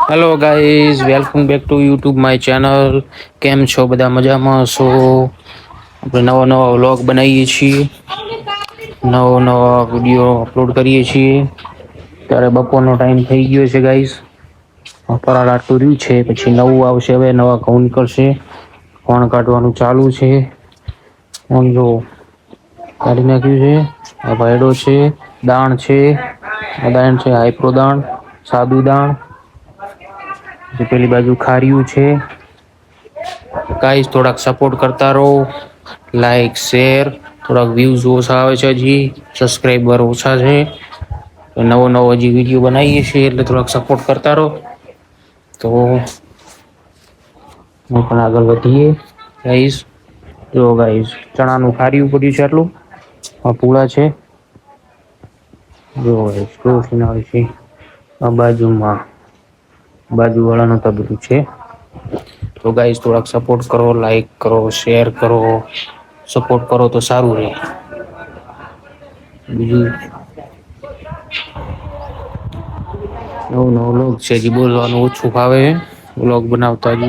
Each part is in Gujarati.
Hello guys welcome back to YouTube my channel. કેમ છો બધા મજામાં છો? આપણે નવા નવા વ્લોગ બનાવીએ છીએ, નવો નવા વિડીયો અપલોડ કરીએ છીએ. ત્યારે બપોરનો ટાઈમ થઈ ગયો છે ગાઈસ. ફરાળ આટલું રહ્યું છે, પછી નવું આવશે. હવે નવા ઘઉં નીકળશે. કોણ કાઢવાનું ચાલુ છે. આમ જો કાઢી નાખ્યું છે. આ ભાયડો છે, દાણ છે, દાણ છે, હાઈપ્રો દાણ, સાદુ દાણ. પેલી બાજુ ખાર્યું છે. ગાઈસ થોડાક સપોર્ટ કરતા રહો. Like share. થોડાક વ્યુઝ ઓછા આવે છે, હજી સબસ્ક્રાઈબર ઓછા છે. નવો નવો હજી વિડીયો બનાવીએ છીએ, એટલે થોડાક સપોર્ટ કરતા રહો. તો હું પણ આગળ વધીએ ગાઈસ. જો ગાઈસ ચણાનું ખાર્યું પડ્યું છે આટલું. આ પૂળા છે. જો આવે છે આ બાજુમાં. બાજુ વાળાનું તબેલું છે. તો ગાઈસ થોડાક સપોર્ટ કરો, લાઈક કરો, શેર કરો. સપોર્ટ કરો તો સારું રે. બીજું નવો નવો વ્લોગ છે, હજી બોલવાનું ઓછું ફાવે. વ્લોગ બનાવતા જ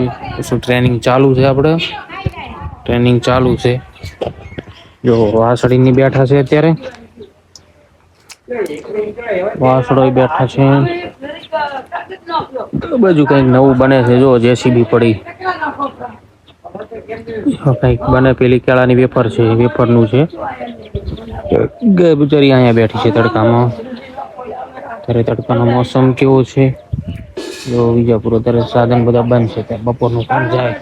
શું ટ્રેનિંગ ચાલુ છે આપડે. ટ્રેનિંગ ચાલુ છે. જો વાસળીની બેઠા છે અત્યારે. વાસળોય બેઠા છે. બાજુ કઈક નવું બને છે, જો જેસીબી પડી. કઈક બને પેલી કેળાની વેફર છે, વેફર નું છે. બચારી અહીંયા બેઠી છે તડકામાં. ત્યારે તડકાનો મોસમ કેવો છે. જો વિજાપુર અત્યારે સાધન બધા બંધ છે, ત્યારે બપોરનું કામ જાય.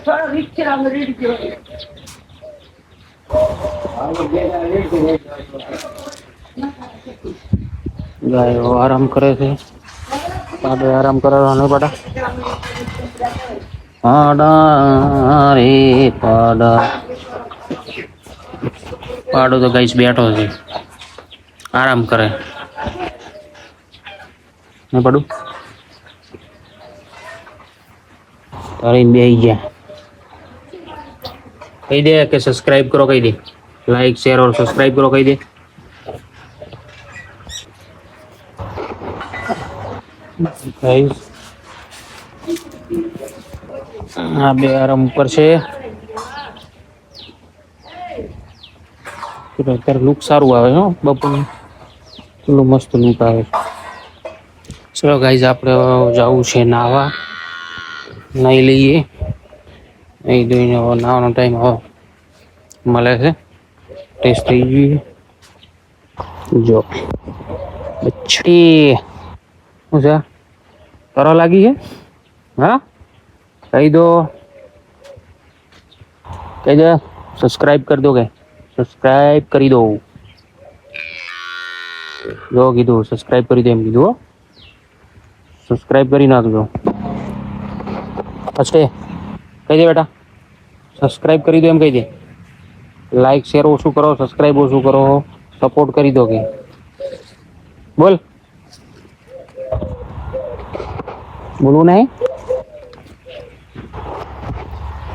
ગાયો આરામ કરે છે. પાડે આરામ કરાવવાનો પાડા. પાડા રે પાડા. પાડો તો ગાઈસ બેઠો છે, આરામ કરે. હું પડું. તળીને બેહી ગયા. કહી દે કે સબસ્ક્રાઈબ કરો, કહી દે લાઈક શેર ઓર સબસ્ક્રાઈબ કરો, કહી દે. ગાઈસ આ બે આરામ ઉપર છે. અત્યારે લુક સારું આવે છે બપોરનું. કેટલું મસ્ત લુક આવે છે. ચલો ગાઈસ આપડે જવું છે નાવા. નાઈ લઈએ. નાઈ ધોઈને નાવાનો ટાઈમ મળે છે. ટેસ્ટ થઈ ગયું. જો બછડી હું છે. કરવા લાગી છે. હા કહી દો. કહી દે સબસ્ક્રાઈબ કરી દો, કે સબસ્ક્રાઈબ કરી દો. જો કીધું સબસ્ક્રાઈબ કરી દો એમ કીધું હો. સબસ્ક્રાઈબ કરી નાખજો. કહી દે બેટા સબસ્ક્રાઈબ કરી દો એમ કહી દે. લાઈક શેર ઓછું કરો, સબસ્ક્રાઈબ ઓછું કરો. સપોર્ટ કરી દો કે બોલ. બોલવું નહીં.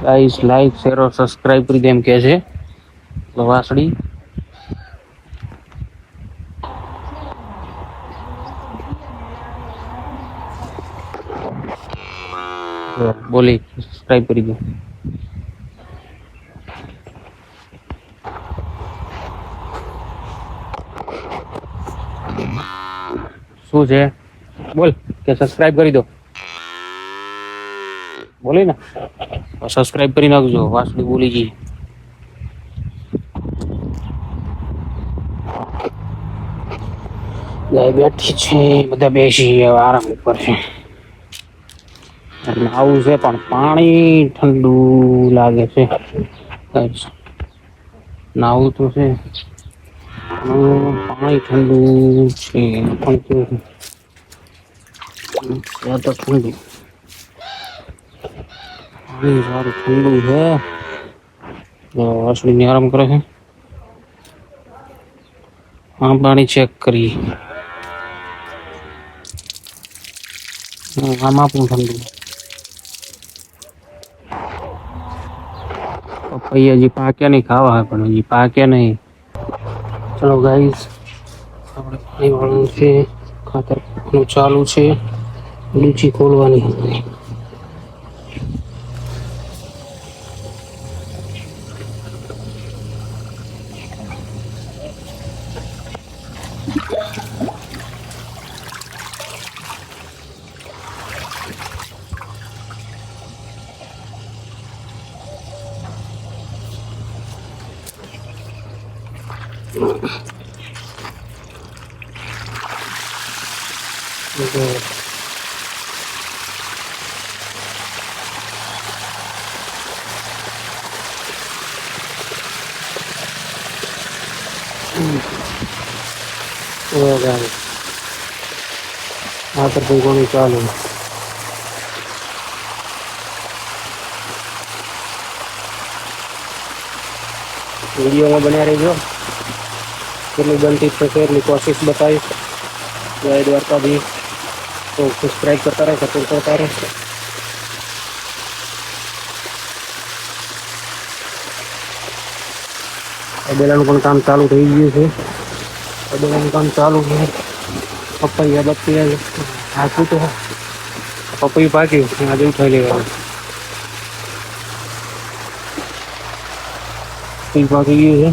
ગાઈસ લાઈક શેર ઓર સબસ્ક્રાઈબ કરી દો એમ કે છે વાસળી. બોલી સબસ્ક્રાઈબ કરી દો. શું છે બોલ કે સબસ્ક્રાઈબ કરી દો. બોલી ને સબસ્ક્રાઈબ કરી નાખજો. વાસળી બોલી ગઈ. ગાય બેઠી છે, બધા બેસી આરામ ઉપર છે. આવું છે પણ પાણી ઠંડુ લાગે છે. નાવું તો છે. પાણી ઠંડુ છે. તો ઠંડુ પાણી સારું ઠંડુ છે. વાસળી આરામ કરે છે. હા પાણી ચેક કરી. આમાં પણ ઠંડુ. પપૈયા હજી પાક્યા નહીં, ખાવા પણ હજી પાક્યા નહીં. ચલો ગાઈસ આપણે પાણી વાળવાનું છે. ખાતર ચાલુ છે. લુચી ખોલવાની. આ તો કોનું ચાલુ વિડીયોમાં બન્યા રહેજો. કેટલી બનતી થશે એટલી કોશિશ બતાવીશ. જય દ્વારકાધીશ. તો સબસ્ક્રાઈબ કરતા રહે, સપોર્ટ કરતા રહે. તબેલાનું પણ કામ ચાલુ થઈ ગયું છે. તબેલાનું કામ ચાલુ છે. પપૈયા બપૈયા હાથું તો પપૈયું પાક્યું આજે ઉઠાઈ લેવાનું. પાકી ગયું છે.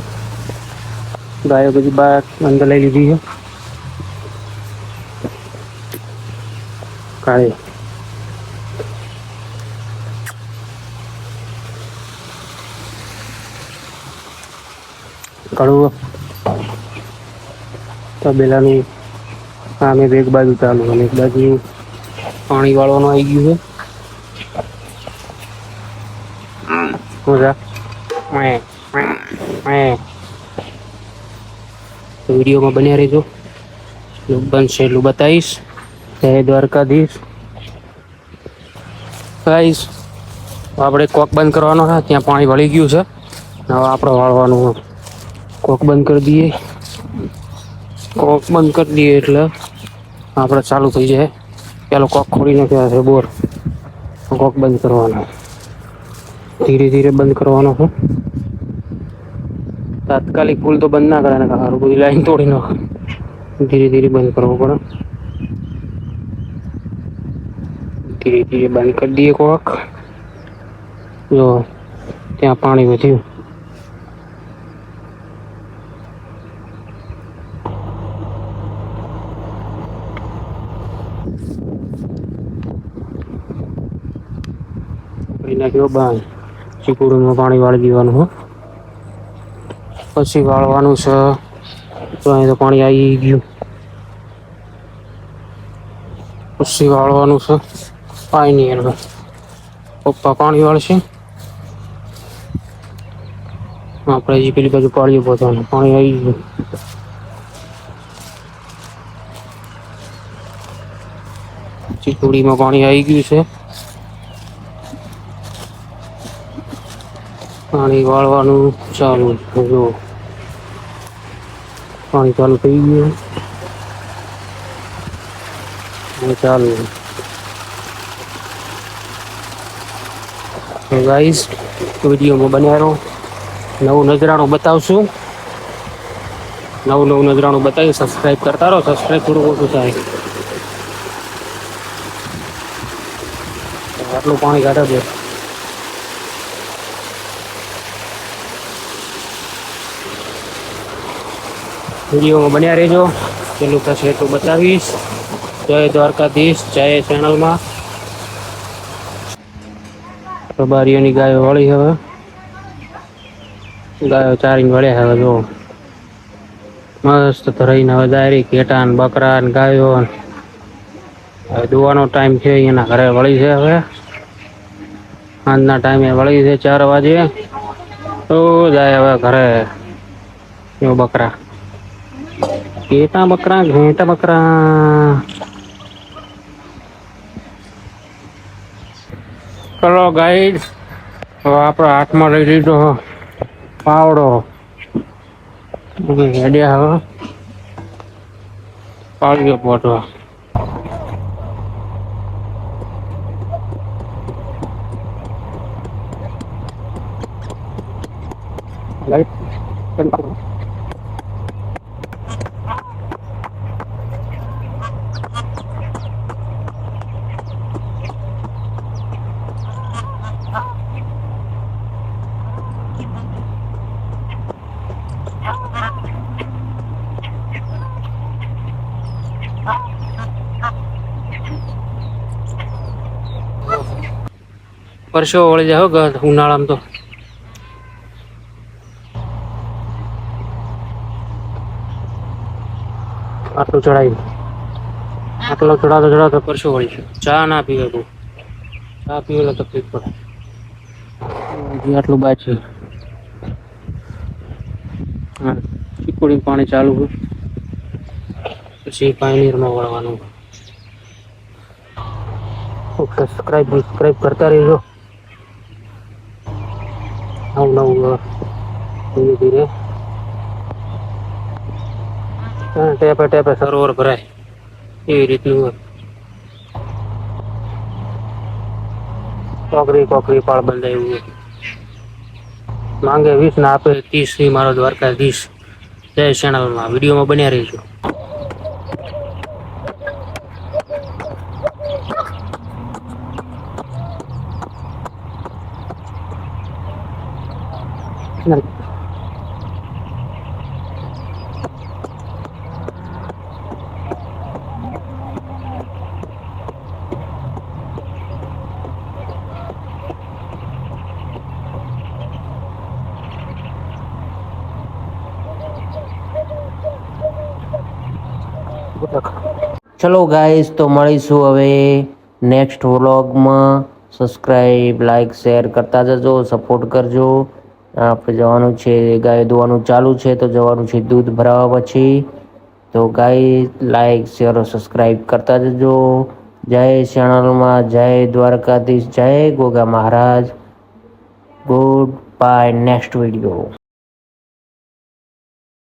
ગાયો બધી બહાર અંદર લઈ લીધી છે. કાળી કડવું તબેલાનું કામ એક બાજુ ચાલુ અને એક બાજુ પાણી વાળવાનું આવી ગયું છે. મજા વિડીયોમાં બન્યા રહેજો. બનશે એટલું બતાવીશ. જય દ્વારકાધીશ. ગાઈસ આપણે કોક બંધ કરવાનો છે. ત્યાં પાણી વળી ગયું છે. હવે આપણે વાળવાનું કોક બંધ કરી દઈએ. કોક બંધ કરી દઈએ એટલે આપણે ચાલુ થઈ જાય. પેલો કોક ખોલી નાખ્યા છે બોર. કોક બંધ કરવાનો, ધીરે ધીરે બંધ કરવાનો છે. તાત્કાલિક પુલ તો બંધ ના કરે ને, સારું બધી લાઈન તોડી નાખે. ધીરે ધીરે બંધ કરવો પડે. ધીરે ધીરે બંધ કરી દઈએ કોક. જો ત્યાં પાણી વધ્યું. નાખ્યો બંધ. ચીકુડીમાં પાણી વાળી દેવાનું હો. પછી વાળવાનું છે. તો અહીં તો પાણી આવી ગયું. પછી વાળવાનું છે. પાણી નહીં એનું પપ્પા પાણી વાળશે. આપણે હજી પેલી બાજુ પાડીએ પહોંચવાનું. પાણી આવી ગયું. ચીકુડીમાં પાણી આવી ગયું છે. પાણી વાળવાનું ચાલુ. જો પાણી ચાલુ થઈ ગયું. ચાલુ. ગાઈસ વિડીયોમાં બન્યા રહો. નવું નજરાણું બતાવશું. નવું નજરાણું બતાવી. સબસ્ક્રાઈબ કરતા રહો. સબસ્ક્રાઈબ થોડું ઓછું થાય. આટલું પાણી કાઢે છે. વિડીયોમાં બન્યા રહેજો. પેલું થશે એટલું બતાવીશ. જય દ્વારકાધીશ. જય ચેનલમાં. બારીઓની ગાયો વળી. હવે ગાયો ચારીને વળ્યા. હવે જો મસ્ત ધરાઈને હવે દાયરી ઘેટા ને બકરા ને ગાયો. હવે દુવાનો ટાઈમ છે. એના ઘરે વળી છે. હવે સાંજના ટાઈમે વળી છે 4 વાગે. તો જાય હવે ઘરે. એવો બકરા ઘેટા બકરા ઘેટા બકરા. ચલો ગાઈડ હવે આપણે હાથમાં લઈ લીધો પાવડો. હેડ્યા હવે પાડ્યો પોટવા. લાઈટ પરસેવો વળી જાય હો ઉનાળામાં તો. આટલું ચડાવી આટલો ચડાવતો પરસેવો વળી જાય. ચા ના પીવાય બહુ. ચા પીવે તો તકલીફ પડે. હજી આટલું બાકી. હા, ચીકુડી પાણી ચાલુ છે. પછી પાયનીરમાં વળવાનું. સબસ્ક્રાઇબ કરતા રહેજો. નવું ધીરે ધીરે ટેપે ટેપે સરોવર ભરાય એવી રીતનું. કોકરી પાળ બંધાય એવું. માંગે 20 ને આપે 30. મારો દ્વારકાધીશ જય ચેનલમાં વિડીયોમાં બન્યા રહીજો. ચલો ગાઈસ, તો મળીશું હવે નેક્સ્ટ વ્લોગમાં. સબસ્ક્રાઈબ, લાઈક, શેર કરતા જજો, સપોર્ટ કરજો. આપણે જવાનું છે, ગાય દોવાનું ચાલુ છે તો જવાનું છે દૂધ ભરાવા પછી. તો ગાઈસ, લાઈક, શેર, સબસ્ક્રાઈબ કરતા જજો. જય ચેનલમાં, જય દ્વારકાધીશ, જય Goga Maharaj. Goodbye. Next video.